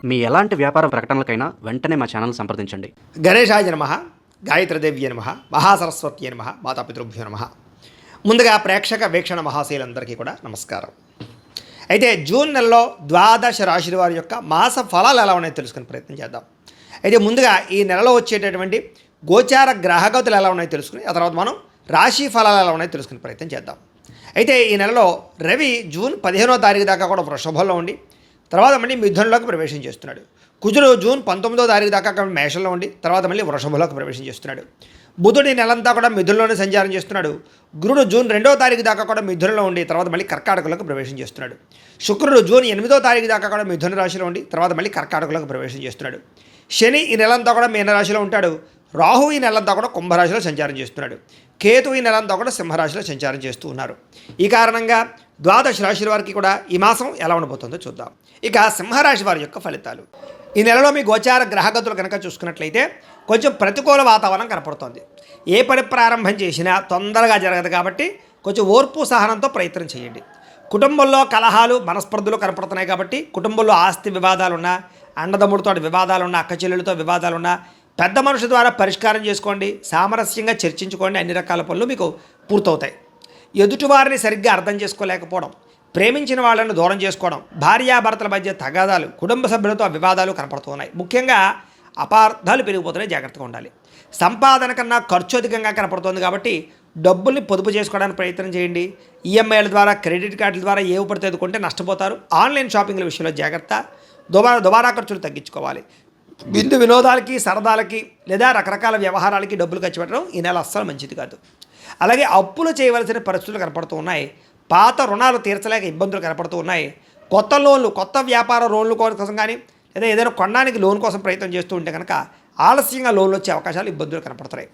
మీ ఎలాంటి వ్యాపార ప్రకటనలకైనా వెంటనే మా ఛానల్ సంప్రదించండి. గణేశాయ నమః, గాయత్రీదేవ్య నమః, మహాసరస్వత్యై నమః, మాతాపితృభ్యో నమః. ముందుగా ప్రేక్షక వీక్షణ మహాశీలందరికీ కూడా నమస్కారం. అయితే జూన్ నెలలో ద్వాదశ రాశుల వారి యొక్క మాస ఫలాలు ఎలా ఉన్నాయో తెలుసుకునే ప్రయత్నం చేద్దాం. అయితే ముందుగా ఈ నెలలో వచ్చేటటువంటి గోచార గ్రహగతులు ఎలా ఉన్నాయో తెలుసుకుని ఆ తర్వాత మనం రాశి ఫలాలు ఎలా ఉన్నాయో తెలుసుకునే ప్రయత్నం చేద్దాం. అయితే ఈ నెలలో రవి జూన్ 15వ తారీఖు దాకా కూడా వృషభంలో ఉండి తర్వాత మళ్ళీ మిథునంలోకి ప్రవేశం చేస్తున్నాడు. కుజుడు జూన్ 19వ తారీఖు దాకా మేషంలో ఉండి తర్వాత మళ్ళీ వృషభంలోకి ప్రవేశం చేస్తున్నాడు. బుధుడు నెలంతా కూడా మిథునంలోనే సంచారం చేస్తున్నాడు. గురుడు జూన్ 2వ తారీఖు దాకా కూడా మిథునంలో ఉండి తర్వాత మళ్ళీ కర్కాటకంలోకి ప్రవేశం చేస్తున్నాడు. శుక్రుడు జూన్ 8వ తారీఖు దాకా కూడా మిథున రాశిలో ఉండి తర్వాత మళ్ళీ కర్కాటకంలోకి ప్రవేశం చేస్తున్నాడు. శని ఈ నెలంతా కూడా మీనరాశిలో ఉంటాడు. రాహు ఈ నెలంతా కూడా కుంభరాశిలో సంచారం చేస్తున్నాడు. కేతు ఈ నెలంతా కూడా సింహరాశిలో సంచారం చేస్తూ ఉన్నారు. ఈ కారణంగా ద్వాదశ రాశుల వారికి కూడా ఈ మాసం ఎలా ఉండబోతుందో చూద్దాం. ఇక సింహరాశి వారి యొక్క ఫలితాలు. ఈ నెలలో మీ గోచార గ్రహగతులు కనుక చూసుకున్నట్లయితే కొంచెం ప్రతికూల వాతావరణం కనపడుతోంది. ఏ పని ప్రారంభం చేసినా తొందరగా జరగదు కాబట్టి కొంచెం ఓర్పు సహనంతో ప్రయత్నం చేయండి. కుటుంబంలో కలహాలు మనస్పర్ధలు కనపడుతున్నాయి కాబట్టి కుటుంబంలో ఆస్తి వివాదాలున్నా, అన్నదమ్ముడితో వివాదాలున్నా, అక్క చెల్లెలతో వివాదాలున్నా పెద్ద మనుషు ద్వారా పరిష్కారం చేసుకోండి. సామరస్యంగా చర్చించుకోండి. అన్ని రకాల పనులు మీకు పూర్తవుతాయి. ఎదుటివారిని సరిగ్గా అర్థం చేసుకోలేకపోవడం, ప్రేమించిన వాళ్ళని దూరం చేసుకోవడం, భార్యాభర్తల మధ్య తగాదాలు, కుటుంబ సభ్యులతో వివాదాలు కనపడుతున్నాయి. ముఖ్యంగా అపార్థాలు పెరిగిపోతున్నాయి. జాగ్రత్తగా ఉండాలి. సంపాదన కన్నా ఖర్చు అధికంగా కనపడుతుంది కాబట్టి డబ్బుల్ని పొదుపు చేసుకోవడానికి ప్రయత్నం చేయండి. ఈఎంఐల ద్వారా, క్రెడిట్ కార్డుల ద్వారా ఏవి పడితే ఎదుర్కొంటే నష్టపోతారు. ఆన్లైన్ షాపింగ్ల విషయంలో జాగ్రత్త. దుబారా ఖర్చులు తగ్గించుకోవాలి. విందు వినోదాలకి, సరదాలకి లేదా రకరకాల వ్యవహారాలకి డబ్బులు ఖర్చు పెట్టడం ఈ నెల అస్సలు మంచిది కాదు. అలాగే అప్పులు చేయవలసిన పరిస్థితులు కనపడుతూ ఉన్నాయి. పాత రుణాలు తీర్చలేక ఇబ్బందులు కనపడుతూ ఉన్నాయి. కొత్త లోన్లు, కొత్త వ్యాపార లోన్లు కోసం కానీ లేదా ఏదైనా కొనడానికి లోన్ కోసం ప్రయత్నం చేస్తూ ఉంటే కనుక ఆలస్యంగా లోన్లు వచ్చే అవకాశాలు, ఇబ్బందులు కనపడుతున్నాయి.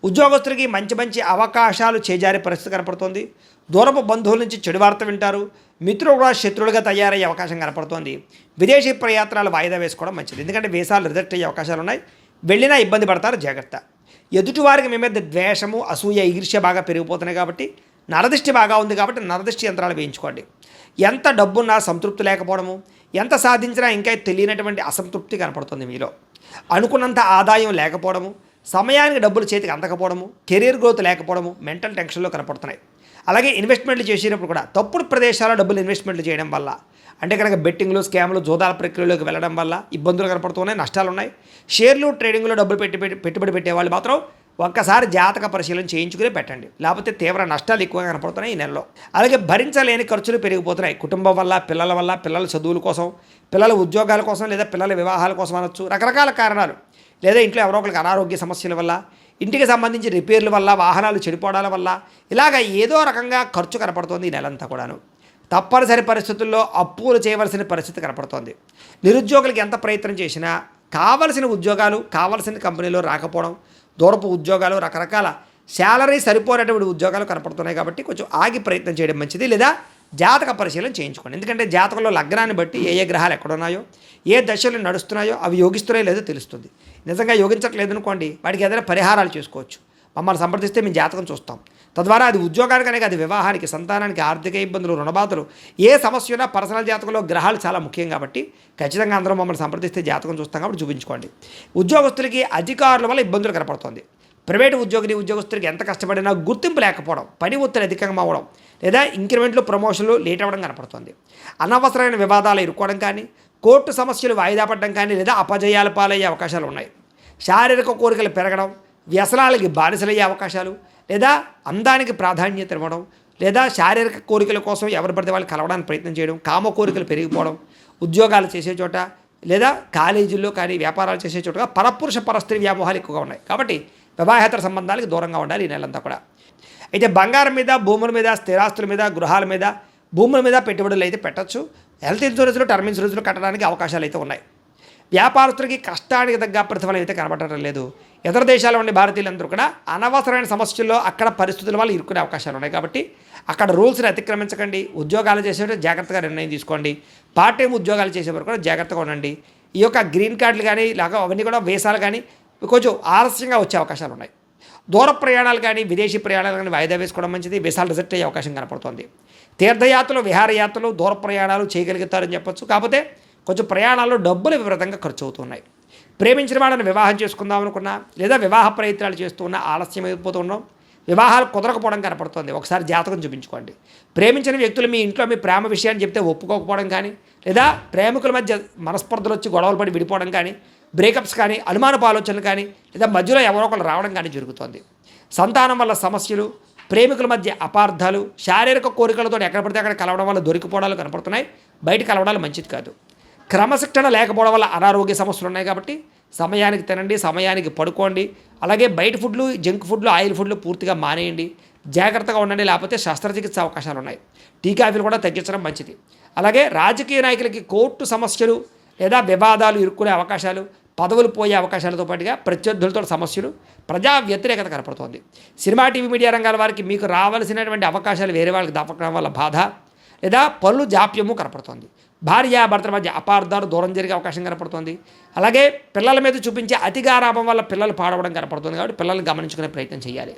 ఉద్యోగస్తులకి మంచి అవకాశాలు చేజారే పరిస్థితి కనపడుతుంది. దూరపు బంధువుల నుంచి చెడు వార్త వింటారు. మిత్రులు కూడా శత్రువులుగా తయారయ్యే అవకాశం కనపడుతోంది. విదేశీ ప్రయాత్నాలు వాయిదా వేసుకోవడం మంచిది. ఎందుకంటే వీసాలు రిజెక్ట్ అయ్యే అవకాశాలు ఉన్నాయి. వెళ్ళినా ఇబ్బంది పడతారు. జాగ్రత్త. ఎదుటివారికి మీ మీద ద్వేషము, అసూయ, ఈర్ష్య బాగా పెరిగిపోతున్నాయి కాబట్టి నరదృష్టి బాగా ఉంది కాబట్టి నరదృష్టి యంత్రాలు వేయించుకోండి. ఎంత డబ్బున్నా సంతృప్తి లేకపోవడము, ఎంత సాధించినా ఇంకా తెలియనటువంటి అసంతృప్తి కనపడుతుంది మీలో. అనుకున్నంత ఆదాయం లేకపోవడము, సమయానికి డబ్బులు చేతికి అందకపోవడము, కెరీర్ గ్రోత్ లేకపోవడము, మెంటల్ టెన్షన్లో కనపడుతున్నాయి. అలాగే ఇన్వెస్ట్మెంట్లు చేసేటప్పుడు కూడా తప్పుడు ప్రదేశాల్లో డబ్బులు ఇన్వెస్ట్మెంట్లు చేయడం వల్ల, అంటే కనుక బెట్టింగ్లు, స్కామ్లు, జోదాల ప్రక్రియలోకి వెళ్ళడం వల్ల ఇబ్బందులు కనపడుతున్నాయి, నష్టాలు ఉన్నాయి. షేర్లు, ట్రేడింగ్లో డబ్బులు పెట్టుబడి పెట్టేవాళ్ళు మాత్రం ఒక్కసారి జాతక పరిశీలన చేయించుకుని పెట్టండి. లేకపోతే తీవ్ర నష్టాలు ఎక్కువగా కనపడుతున్నాయి ఈ నెలలో. అలాగే భరించలేని ఖర్చులు పెరిగిపోతున్నాయి. కుటుంబం వల్ల, పిల్లల వల్ల, పిల్లల చదువుల కోసం, పిల్లల ఉద్యోగాల కోసం లేదా పిల్లల వివాహాల కోసం అనొచ్చు. రకరకాల కారణాలు, లేదా ఇంట్లో ఎవరో ఒకరికి అనారోగ్య సమస్యల వల్ల, ఇంటికి సంబంధించి రిపేర్ల వల్ల, వాహనాలు చెడిపోవడాల వల్ల ఇలాగ ఏదో రకంగా ఖర్చు కనపడుతుంది ఈ నెలంతా కూడాను. తప్పనిసరి పరిస్థితుల్లో అప్పులు చేయవలసిన పరిస్థితి కనపడుతోంది. నిరుద్యోగులకి ఎంత ప్రయత్నం చేసినా కావలసిన ఉద్యోగాలు కావలసిన కంపెనీలో రాకపోవడం, దూరపు ఉద్యోగాలు, రకరకాల శాలరీ సరిపోయేటువంటి ఉద్యోగాలు కనపడుతున్నాయి కాబట్టి కొంచెం ఆగి ప్రయత్నం చేయడం మంచిది. లేదా జాతక పరిశీలన చేయించుకోండి. ఎందుకంటే జాతకంలో లగ్నాన్ని బట్టి ఏ గ్రహాలు ఎక్కడున్నాయో, ఏ దశలు నడుస్తున్నాయో అవి యోగిస్తున్నాయో లేదో తెలుస్తుంది. నిజంగా యోగించట్లేదు అనుకోండి, వాటికి ఏదైనా పరిహారాలు చేసుకోవచ్చు. మమ్మల్ని సంప్రదిస్తే మేము జాతకం చూస్తాం. తద్వారా అది ఉద్యోగానికనే కాదు, వివాహానికి, సంతానానికి, ఆర్థిక ఇబ్బందులు, రుణబాధలు, ఏ సమస్య ఉన్నా పర్సనల్ జాతకంలో గ్రహాలు చాలా ముఖ్యం కాబట్టి ఖచ్చితంగా అందరూ మమ్మల్ని సంప్రదిస్తే జాతకం చూస్తాం కాబట్టి చూపించుకోండి. ఉద్యోగస్తులకి అధికారుల వల్ల ఇబ్బందులు కనపడుతుంది. ప్రైవేటు ఉద్యోగస్తులకి ఎంత కష్టపడినా గుర్తింపు లేకపోవడం, పని ఒత్తిడి అధికంగా అవ్వడం, లేదా ఇంక్రిమెంట్లు, ప్రమోషన్లు లేట్ అవ్వడం కనపడుతుంది. అనవసరమైన వివాదాలు ఇరుక్కోవడం కానీ, కోర్టు సమస్యలు వాయిదా పడడం కానీ, లేదా అపజయాల పాలయ్యే అవకాశాలు ఉన్నాయి. శారీరక కోరికలు పెరగడం, వ్యసనాలకి బానిసలయ్యే అవకాశాలు, లేదా అందానికి ప్రాధాన్యత ఇవ్వడం, లేదా శారీరక కోరికల కోసం ఎవరు పడితే వాళ్ళు కలవడానికి ప్రయత్నం చేయడం, కామ కోరికలు పెరిగిపోవడం, ఉద్యోగాలు చేసే చోట లేదా కాలేజీల్లో కానీ వ్యాపారాలు చేసే చోటగా పరపురుష పరస్త్రీ వ్యామోహాలు ఎక్కువగా ఉన్నాయి. కాబట్టి వివాహేతర సంబంధాలకు దూరంగా ఉండాలి ఈ నెలంతా కూడా. అయితే బంగారం మీద, భూముల మీద, స్థిరాస్తుల మీద, గృహాల మీద, భూముల మీద పెట్టుబడులు అయితే పెట్టచ్చు. హెల్త్ ఇన్సూరెన్స్లు, టర్మ్ ఇన్సూరెన్స్లు కట్టడానికి అవకాశాలు అయితే ఉన్నాయి. వ్యాపారస్తులకి కష్టానికి తగ్గ ప్రతిఫలం అయితే కనబడటం లేదు. ఇతర దేశాల్లో ఉండే భారతీయులందరూ కూడా అనవసరమైన సమస్యల్లో అక్కడ పరిస్థితుల వల్ల ఇరుక్కునే అవకాశాలు ఉన్నాయి. కాబట్టి అక్కడ రూల్స్ని అతిక్రమించకండి. ఉద్యోగాలు చేసేవారు జాగ్రత్తగా నిర్ణయం తీసుకోండి. పార్ట్ టైం ఉద్యోగాలు చేసేవారు కూడా జాగ్రత్తగా ఉండండి. ఈ యొక్క గ్రీన్ కార్డులు కానీ ఇలాగా అవన్నీ కూడా వీసాలు కానీ కొంచెం ఆలస్యంగా వచ్చే అవకాశాలు ఉన్నాయి. దూర ప్రయాణాలు కానీ, విదేశీ ప్రయాణాలు కానీ వాయిదా వేసుకోవడం మంచిది. వీసాలు రిజెక్ట్ అయ్యే అవకాశం కనపడుతుంది. తీర్థయాత్రలు, విహారయాత్రలు, దూర ప్రయాణాలు చేయగలుగుతారని చెప్పొచ్చు. కాకపోతే కొంచెం ప్రయాణాల్లో డబ్బులు విపరీతంగా ఖర్చు అవుతున్నాయి. ప్రేమించిన వాళ్ళని వివాహం చేసుకుందాం అనుకున్నా లేదా వివాహ ప్రయత్నాలు చేస్తూ ఉన్నా ఆలస్యం అయిపోతూ ఉన్నాం. వివాహాలు కుదరకపోవడం కనపడుతుంది. ఒకసారి జాతకం చూపించుకోండి. ప్రేమించిన వ్యక్తులు మీ ఇంట్లో మీ ప్రేమ విషయాన్ని చెప్తే ఒప్పుకోకపోవడం కానీ, లేదా ప్రేమికుల మధ్య మనస్పర్ధలు వచ్చి గొడవలు పడి విడిపోవడం కానీ, బ్రేకప్స్ కానీ, అనుమానపు ఆలోచనలు కానీ, లేదా మధ్యలో ఎవరో ఒకరు రావడం కానీ జరుగుతుంది. సంతానం వల్ల సమస్యలు, ప్రేమికుల మధ్య అపార్థాలు, శారీరక కోరికలతో ఎక్కడ పడితే అక్కడ కలవడం వల్ల దొరికిపోవడాలు కనపడుతున్నాయి. బయట కలవడాలు మంచిది కాదు. క్రమశిక్షణ లేకపోవడం వల్ల అనారోగ్య సమస్యలు ఉన్నాయి. కాబట్టి సమయానికి తినండి, సమయానికి పడుకోండి. అలాగే బయట ఫుడ్లు, జంక్ ఫుడ్లు, ఆయిల్ ఫుడ్లు పూర్తిగా మానేయండి. జాగ్రత్తగా ఉండండి, లేకపోతే శస్త్రచికిత్స అవకాశాలు ఉన్నాయి. టీ కాఫీలు కూడా తగ్గించడం మంచిది. అలాగే రాజకీయ నాయకులకి కోర్టు సమస్యలు లేదా వివాదాలు ఇరుక్కునే అవకాశాలు, పదవులు పోయే అవకాశాలతో పాటుగా ప్రత్యర్థులతో సమస్యలు, ప్రజా వ్యతిరేకత కనపడుతోంది. సినిమా, టీవీ, మీడియా రంగాల వారికి మీకు రావాల్సినటువంటి అవకాశాలు వేరే వాళ్ళకి దక్కడం వల్ల బాధ లేదా పనులు జాప్యము కనపడుతోంది. భార్యాభర్తల మధ్య అపార్థాలు దూరం జరిగే అవకాశం కనపడుతుంది. అలాగే పిల్లల మీద చూపించే అతిగారాభం వల్ల పిల్లలు పాడవడం కనపడుతుంది. కాబట్టి పిల్లల్ని గమనించుకునే ప్రయత్నం చేయాలి.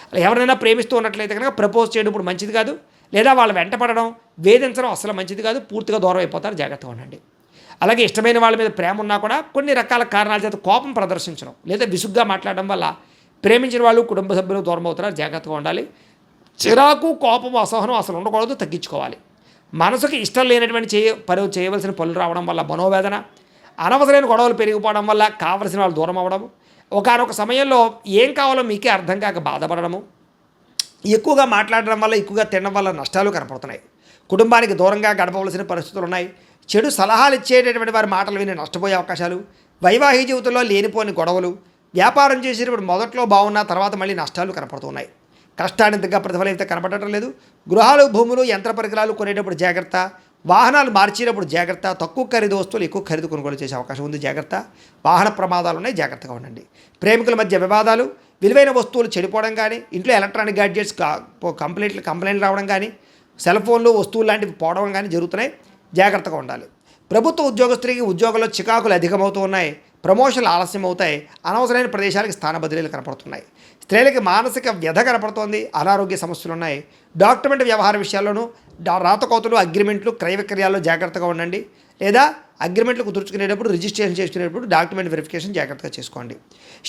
అలా ఎవరైనా ప్రేమిస్తూ ఉన్నట్లయితే కనుక ప్రపోజ్ చేయడం ఇప్పుడు మంచిది కాదు. లేదా వాళ్ళు వెంట పడడం, వేధించడం అసలు మంచిది కాదు. పూర్తిగా దూరం అయిపోతారు. జాగ్రత్తగా ఉండండి. అలాగే ఇష్టమైన వాళ్ళ మీద ప్రేమ ఉన్నా కూడా కొన్ని రకాల కారణాల చేత కోపం ప్రదర్శించడం లేదా విసుగ్గా మాట్లాడడం వల్ల ప్రేమించిన వాళ్ళు, కుటుంబ సభ్యులు దూరం అవుతున్నారు. జాగ్రత్తగా ఉండాలి. చిరాకు, కోపం, అసహనం అసలు ఉండకూడదు. తగ్గించుకోవాలి. మనసుకి ఇష్టం లేనటువంటి చేయవలసిన పనులు రావడం వల్ల మనోవేదన, అనవసరమైన గొడవలు పెరిగిపోవడం వల్ల కావలసిన వాళ్ళు దూరం అవ్వడము, ఒకానొక సమయంలో ఏం కావాలో మీకే అర్థం కాక బాధపడడము, ఎక్కువగా మాట్లాడడం వల్ల, ఎక్కువగా తినడం వల్ల నష్టాలు కనపడుతున్నాయి. కుటుంబానికి దూరంగా గడపవలసిన పరిస్థితులు ఉన్నాయి. చెడు సలహాలు ఇచ్చేటటువంటి వారి మాటలు విని నష్టపోయే అవకాశాలు, వైవాహిక జీవితంలో లేనిపోని గొడవలు, వ్యాపారం చేసేటప్పుడు మొదట్లో బాగున్నా తర్వాత మళ్ళీ నష్టాలు కనపడుతున్నాయి. కష్టానికి తగ్గ ప్రతిఫలం అయితే కనపడటం లేదు. గృహాలు, భూములు, యంత్ర పరికరాలు కొనేటప్పుడు జాగ్రత్త. వాహనాలు మార్చేటప్పుడు జాగ్రత్త. తక్కువ ఖరీదు వస్తువులు ఎక్కువ ఖరీదు కొనుగోలు చేసే అవకాశం ఉంది. జాగ్రత్త. వాహన ప్రమాదాలు ఉన్నాయి. జాగ్రత్తగా ఉండండి. ప్రేమికుల మధ్య వివాదాలు, విలువైన వస్తువులు చెడిపోవడం కానీ, ఇంట్లో ఎలక్ట్రానిక్ గ్యాడ్జెట్స్ కంప్లైంట్లు రావడం కానీ, సెల్ ఫోన్లు, వస్తువులు లాంటివి పోవడం కానీ జరుగుతున్నాయి. జాగ్రత్తగా ఉండాలి. ప్రభుత్వ ఉద్యోగస్తులకి ఉద్యోగంలో చికాకులు అధికమవుతూ ఉన్నాయి. ప్రమోషన్లు ఆలస్యం అవుతాయి. అనవసరమైన ప్రదేశాలకు స్థాన బదిలీలు కనపడుతున్నాయి. స్త్రీలకి మానసిక వ్యధ కనపడుతోంది. అనారోగ్య సమస్యలు ఉన్నాయి. డాక్యుమెంట్ వ్యవహార విషయాల్లోనూ రాతకోతలు, అగ్రిమెంట్లు, క్రయ విక్రయాల్లో జాగ్రత్తగా ఉండండి. లేదా అగ్రిమెంట్లు కుదుర్చుకునేటప్పుడు, రిజిస్ట్రేషన్ చేసుకునేటప్పుడు డాక్యుమెంట్ వెరిఫికేషన్ జాగ్రత్తగా చేసుకోండి.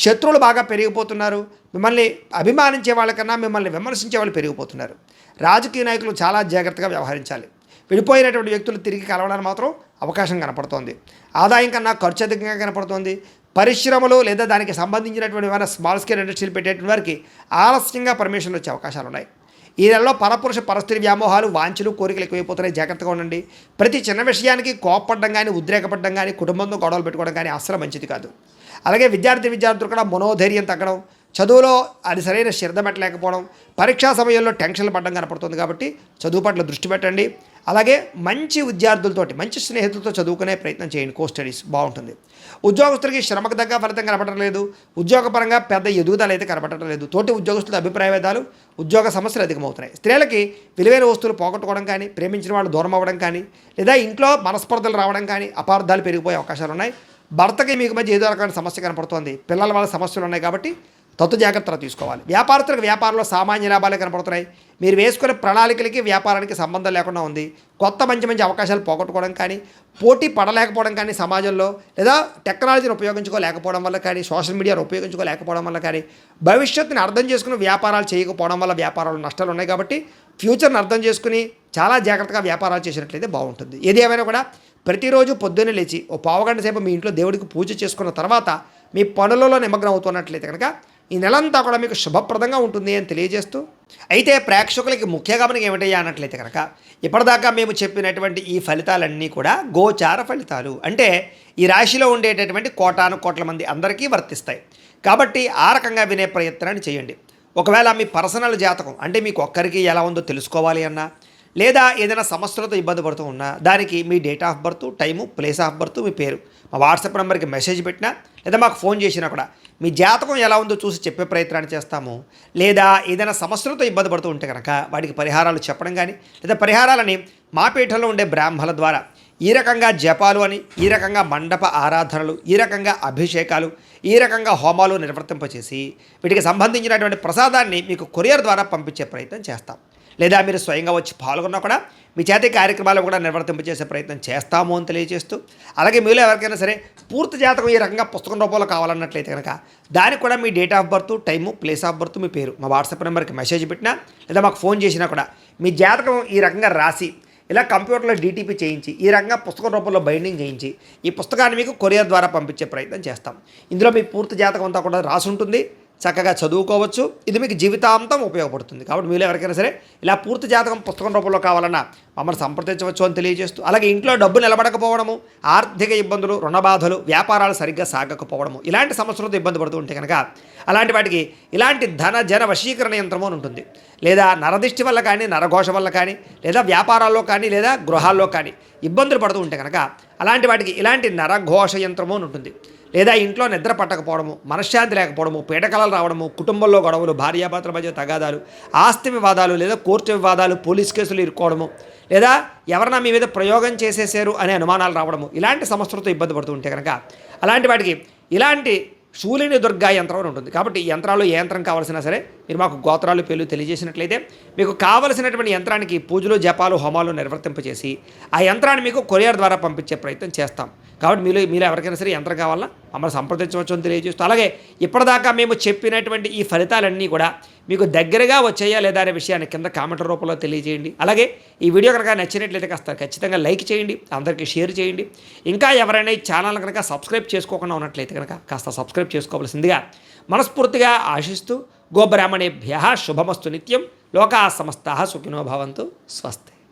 శత్రువులు బాగా పెరిగిపోతున్నారు. మిమ్మల్ని అభిమానించే వాళ్ళకన్నా మిమ్మల్ని విమర్శించే వాళ్ళు పెరిగిపోతున్నారు. రాజకీయ నాయకులు చాలా జాగ్రత్తగా వ్యవహరించాలి. విడిపోయినటువంటి వ్యక్తులు తిరిగి కలవడానికి మాత్రం అవకాశం కనపడుతోంది. ఆదాయం కన్నా ఖర్చు అధికంగా కనపడుతోంది. పరిశ్రమలు లేదా దానికి సంబంధించినటువంటి ఏమైనా స్మాల్ స్కేల్ ఇండస్ట్రీలు పెట్టేటువంటి వారికి ఆలస్యంగా పర్మిషన్లు వచ్చే అవకాశాలు ఉన్నాయి. ఈ నెలలో పరపురుష పరిస్థితి వ్యామోహాలు, వాంఛలు, కోరికలు ఎక్కువైపోతున్నాయి. జాగ్రత్తగా ఉండండి. ప్రతి చిన్న విషయానికి కోపపడడం కానీ, ఉద్రేకపడడం కానీ, కుటుంబంతో గొడవలు పెట్టుకోవడం కానీ అస్సలు మంచిది కాదు. అలాగే విద్యార్థులు కూడా మనోధైర్యం తగ్గడం, చదువులో అది సరైన శ్రద్ధ పెట్టలేకపోవడం, పరీక్షా సమయంలో టెన్షన్లు పడడం కనపడుతుంది. కాబట్టి చదువు పట్ల దృష్టి పెట్టండి. అలాగే మంచి విద్యార్థులతోటి, మంచి స్నేహితులతో చదువుకునే ప్రయత్నం చేయండి. కో స్టడీస్ బాగుంటుంది. ఉద్యోగస్తులకి శ్రమకు తగ్గ ఫలితం కనపడటం లేదు. ఉద్యోగపరంగా పెద్ద ఎదుగుదల అయితే కనపడటం లేదు. తోటి ఉద్యోగస్తుల అభిప్రాయ భేదాలు, ఉద్యోగ సమస్యలు అధికమవుతున్నాయి. స్త్రీలకి విలువైన వస్తువులు పోగొట్టుకోవడం కానీ, ప్రేమించిన వాళ్ళు దూరం అవ్వడం కానీ, లేదా ఇంట్లో మనస్పర్ధలు రావడం కానీ, అపార్థాలు పెరిగిపోయే అవకాశాలు ఉన్నాయి. భర్తకి మీకు మధ్య ఏదో రకమైన సమస్య కనపడుతోంది. పిల్లల వల్ల సమస్యలు ఉన్నాయి. కాబట్టి తత్తు జాగ్రత్తలు తీసుకోవాలి. వ్యాపారస్తులకు వ్యాపారంలో సామాన్య లాభాలే కనపడుతున్నాయి. మీరు వేసుకునే ప్రణాళికలకి వ్యాపారానికి సంబంధం లేకుండా ఉంది. కొత్త మంచి అవకాశాలు పోగొట్టుకోవడం కానీ, పోటీ పడలేకపోవడం కానీ, సమాజంలో లేదా టెక్నాలజీని ఉపయోగించుకోలేకపోవడం వల్ల కానీ, సోషల్ మీడియాను ఉపయోగించుకోలేకపోవడం వల్ల కానీ, భవిష్యత్తుని అర్థం చేసుకుని వ్యాపారాలు చేయకపోవడం వల్ల వ్యాపారాలు నష్టాలు ఉన్నాయి. కాబట్టి ఫ్యూచర్ని అర్థం చేసుకుని చాలా జాగ్రత్తగా వ్యాపారాలు చేసినట్లయితే బాగుంటుంది. ఏది ఏమైనా కూడా ప్రతిరోజు పొద్దున్నే లేచి ఓ పావుగంట సేపు మీ ఇంట్లో దేవుడికి పూజ చేసుకున్న తర్వాత మీ పనులలో నిమగ్నం అవుతున్నట్లయితే కనుక ఈ నెలంతా కూడా మీకు శుభప్రదంగా ఉంటుంది అని తెలియజేస్తూ, అయితే ప్రేక్షకులకి ముఖ్య గమనిక ఏమిటయ్యా అన్నట్లయితే కనుక ఇప్పటిదాకా మేము చెప్పినటువంటి ఈ ఫలితాలన్నీ కూడా గోచార ఫలితాలు. అంటే ఈ రాశిలో ఉండేటటువంటి కోటాను కోట్ల మంది అందరికీ వర్తిస్తాయి. కాబట్టి ఆ రకంగా వినే ప్రయత్నాన్ని చేయండి. ఒకవేళ మీ పర్సనల్ జాతకం అంటే మీకు ఒక్కరికి ఎలా ఉందో తెలుసుకోవాలి అన్నా, లేదా ఏదైనా సమస్యలతో ఇబ్బంది పడుతూ ఉన్నా, దానికి మీ date of birth, time, place of birth, మీ పేరు మా వాట్సాప్ నెంబర్కి మెసేజ్ పెట్టినా, లేదా మాకు ఫోన్ చేసినా కూడా మీ జాతకం ఎలా ఉందో చూసి చెప్పే ప్రయత్నాన్ని చేస్తాము. లేదా ఏదైనా సమస్యలతో ఇబ్బంది పడుతూ ఉంటే కనుక వాటికి పరిహారాలు చెప్పడం కానీ, లేదా పరిహారాలని మా పీఠంలో ఉండే బ్రాహ్మణుల ద్వారా ఈ రకంగా జపాలు అని, ఈ రకంగా మండప ఆరాధనలు, ఈ రకంగా అభిషేకాలు, ఈ రకంగా హోమాలు నిర్వర్తింపచేసి వీటికి సంబంధించినటువంటి ప్రసాదాన్ని మీకు కొరియర్ ద్వారా పంపించే ప్రయత్నం చేస్తాం. లేదా మీరు స్వయంగా వచ్చి పాల్గొన్నా కూడా మీ చేతి కార్యక్రమాలు కూడా నిర్వర్తింపజేసే ప్రయత్నం చేస్తాము అని తెలియజేస్తూ, అలాగే మీలో ఎవరికైనా సరే పూర్తి జాతకం ఈ రకంగా పుస్తకం రూపంలో కావాలన్నట్లయితే కనుక దానికి కూడా మీ date of birth, time, place of birth, మీ పేరు మా వాట్సాప్ నెంబర్కి మెసేజ్ పెట్టినా లేదా మాకు ఫోన్ చేసినా కూడా మీ జాతకం ఈ రకంగా రాసి ఇలా కంప్యూటర్లో డీటీపీ చేయించి ఈ రకంగా పుస్తకం రూపంలో బైండింగ్ చేయించి ఈ పుస్తకాన్ని మీకు కొరియర్ ద్వారా పంపించే ప్రయత్నం చేస్తాం. ఇందులో మీ పూర్తి జాతకం అంతా కూడా రాసి ఉంటుంది, చక్కగా చదువుకోవచ్చు. ఇది మీకు జీవితాంతం ఉపయోగపడుతుంది. కాబట్టి మీలో ఎవరికైనా సరే ఇలా పూర్తి జాతకం పుస్తకం రూపంలో కావాలన్నా మమ్మల్ని సంప్రదించవచ్చు అని తెలియజేస్తూ, అలాగే ఇంట్లో డబ్బు నిలబడకపోవడము, ఆర్థిక ఇబ్బందులు, రుణ బాధలు, వ్యాపారాలు సరిగ్గా సాగకపోవడము, ఇలాంటి సమస్యలతో ఇబ్బంది పడుతూ ఉంటే కనుక అలాంటి వాటికి ఇలాంటి ధన జన వశీకరణ యంత్రము అని ఉంటుంది. లేదా నరదిష్టి వల్ల కానీ, నరఘోష వల్ల కానీ, లేదా వ్యాపారాల్లో కానీ, లేదా గృహాల్లో కానీ ఇబ్బందులు పడుతూ ఉంటే కనుక అలాంటి వాటికి ఇలాంటి నరఘోష యంత్రము అని ఉంటుంది. లేదా ఇంట్లో నిద్ర పట్టకపోవడము, మనశ్శాంతి లేకపోవడము, పీడకలలు రావడము, కుటుంబంలో గొడవలు, భార్యాభర్తల మధ్య తగాదాలు, ఆస్తి వివాదాలు, లేదా కోర్టు వివాదాలు, పోలీస్ కేసులు ఇరుక్కోవడము, లేదా ఎవరైనా మీ మీద ప్రయోగం చేసేసారు అనే అనుమానాలు రావడము, ఇలాంటి సమస్యలతో ఇబ్బంది పడుతూ ఉంటే కనుక అలాంటి వాటికి ఇలాంటి శూలిని దుర్గా యంత్రం అని ఉంటుంది. కాబట్టి ఈ యంత్రాలు ఏ యంత్రం కావాల్సినా సరే మీరు మాకు గోత్రాలు పేర్లు తెలియజేసినట్లయితే మీకు కావలసినటువంటి యంత్రానికి పూజలు, జపాలు, హోమాలు నిర్వర్తింపజేసి ఆ యంత్రాన్ని మీకు కొరియర్ ద్వారా పంపించే ప్రయత్నం చేస్తాం. కాబట్టి మీలో ఎవరికైనా సరే యంత్రం కావాలన్నా మమ్మల్ని సంప్రదించవచ్చు అని తెలియజేస్తూ, అలాగే ఇప్పటిదాకా మేము చెప్పినటువంటి ఈ ఫలితాలన్నీ కూడా మీకు దగ్గరగా వచ్చాయా లేదా అనే విషయాన్ని కింద కామెంట్ల రూపంలో తెలియజేయండి. అలాగే ఈ వీడియో కనుక నచ్చినట్లయితే కాస్త ఖచ్చితంగా లైక్ చేయండి, అందరికీ షేర్ చేయండి. ఇంకా ఎవరైనా ఈ ఛానల్ కనుక సబ్స్క్రైబ్ చేసుకోకుండా ఉన్నట్లయితే కనుక కాస్త సబ్స్క్రైబ్ చేసుకోవాల్సిందిగా మనస్ఫూర్తిగా ఆశిస్తూ, గోబ్రాహ్మణేభ్యః శుభమస్తు నిత్యం, లోకాః సమస్తాః సుఖినో భవంతు. స్వస్తి.